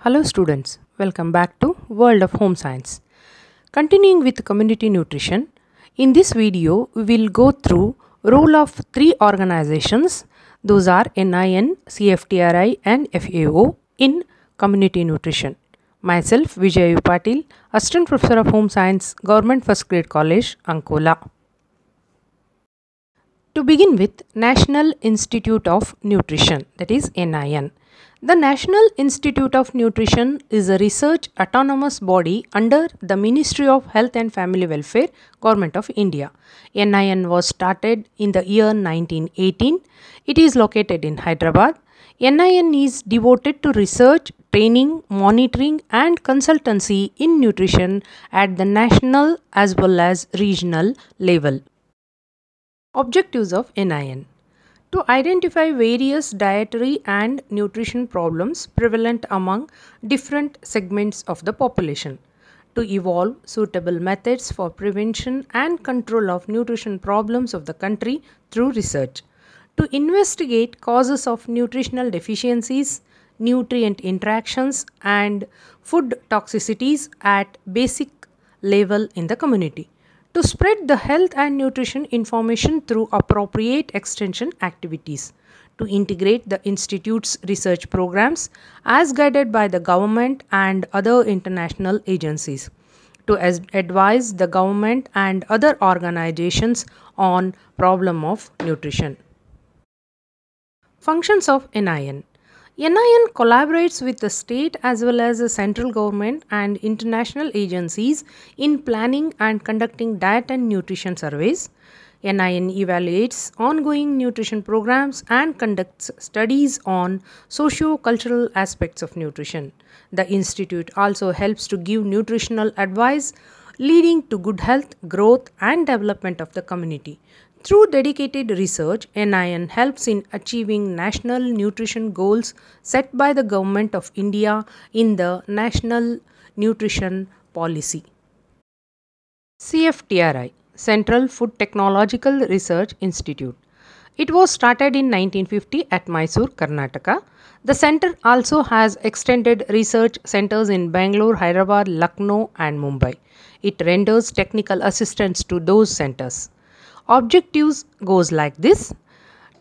Hello students, welcome back to World of Home Science. Continuing with community nutrition, in this video we will go through role of three organizations, those are NIN, CFTRI and FAO in community nutrition. Myself Vijay Patil, Assistant Professor of Home Science, Government First Grade College, Ankola. To begin with, National Institute of Nutrition, that is NIN. The National Institute of Nutrition is a research autonomous body under the Ministry of Health and Family Welfare, Government of India. NIN was started in the year 1918. It is located in Hyderabad. NIN is devoted to research, training, monitoring and consultancy in nutrition at the national as well as regional level. Objectives of NIN: to identify various dietary and nutrition problems prevalent among different segments of the population, to evolve suitable methods for prevention and control of nutrition problems of the country through research, to investigate causes of nutritional deficiencies, nutrient interactions and food toxicities at basic level in the community, to spread the health and nutrition information through appropriate extension activities, to integrate the institute's research programs as guided by the government and other international agencies, to advise the government and other organizations on problem of nutrition. Functions of NIN. NIN collaborates with the state as well as the central government and international agencies in planning and conducting diet and nutrition surveys. NIN evaluates ongoing nutrition programs and conducts studies on socio-cultural aspects of nutrition. The institute also helps to give nutritional advice leading to good health, growth and development of the community. Through dedicated research, NIN helps in achieving national nutrition goals set by the Government of India in the National Nutrition Policy. CFTRI, Central Food Technological Research Institute. It was started in 1950 at Mysore, Karnataka. The center also has extended research centers in Bangalore, Hyderabad, Lucknow and Mumbai. It renders technical assistance to those centers. Objectives goes like this: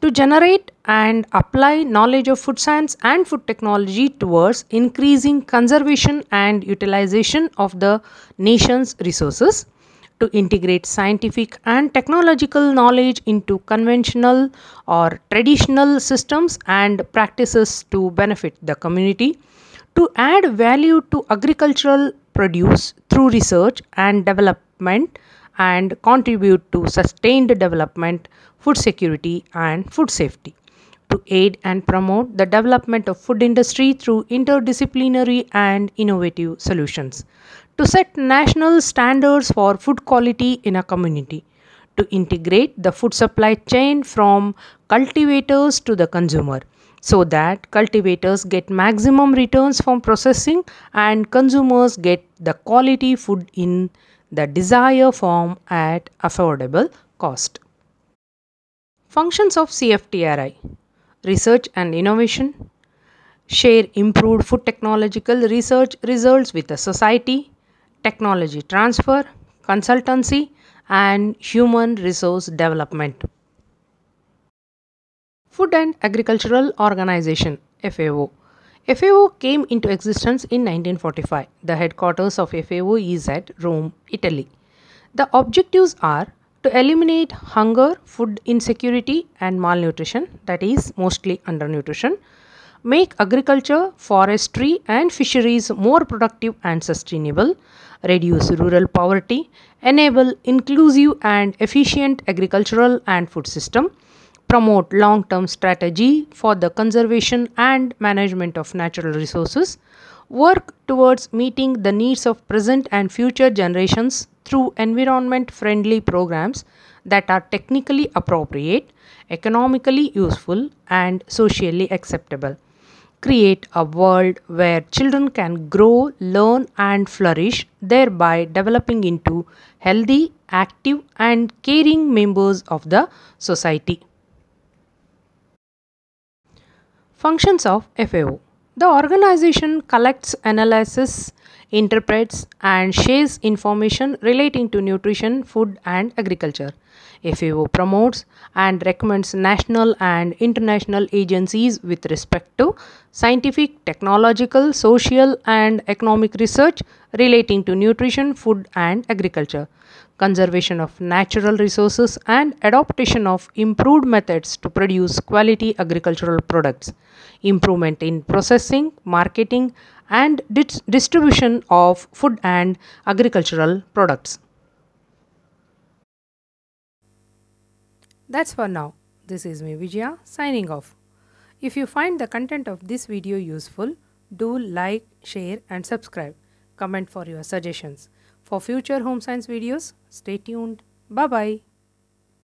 to generate and apply knowledge of food science and food technology towards increasing conservation and utilization of the nation's resources, to integrate scientific and technological knowledge into conventional or traditional systems and practices to benefit the community, to add value to agricultural produce through research and development and contribute to sustained development, food security and food safety, to aid and promote the development of food industry through interdisciplinary and innovative solutions, to set national standards for food quality in a community, to integrate the food supply chain from cultivators to the consumer so that cultivators get maximum returns from processing and consumers get the quality food in the desired form at affordable cost. Functions of CFTRI: research and innovation, share improved food technological research results with the society, technology transfer, consultancy and human resource development. Food and Agricultural Organization (FAO). FAO came into existence in 1945. The headquarters of FAO is at Rome, Italy. The objectives are to eliminate hunger, food insecurity and malnutrition, that is mostly undernutrition, make agriculture, forestry and fisheries more productive and sustainable, reduce rural poverty, enable inclusive and efficient agricultural and food system, promote long-term strategy for the conservation and management of natural resources, work towards meeting the needs of present and future generations through environment-friendly programs that are technically appropriate, economically useful and socially acceptable. Create a world where children can grow, learn and flourish, thereby developing into healthy, active and caring members of the society. Functions of FAO. The organization collects, analyzes, interprets, and shares information relating to nutrition, food, and agriculture. FAO promotes and recommends national and international agencies with respect to scientific, technological, social, and economic research relating to nutrition, food, and agriculture, conservation of natural resources, and adoption of improved methods to produce quality agricultural products, improvement in processing, marketing, and distribution of food and agricultural products. That's for now. This is me Vijaya signing off. If you find the content of this video useful, do like, share and subscribe. Comment for your suggestions. For future home science videos, stay tuned. Bye bye.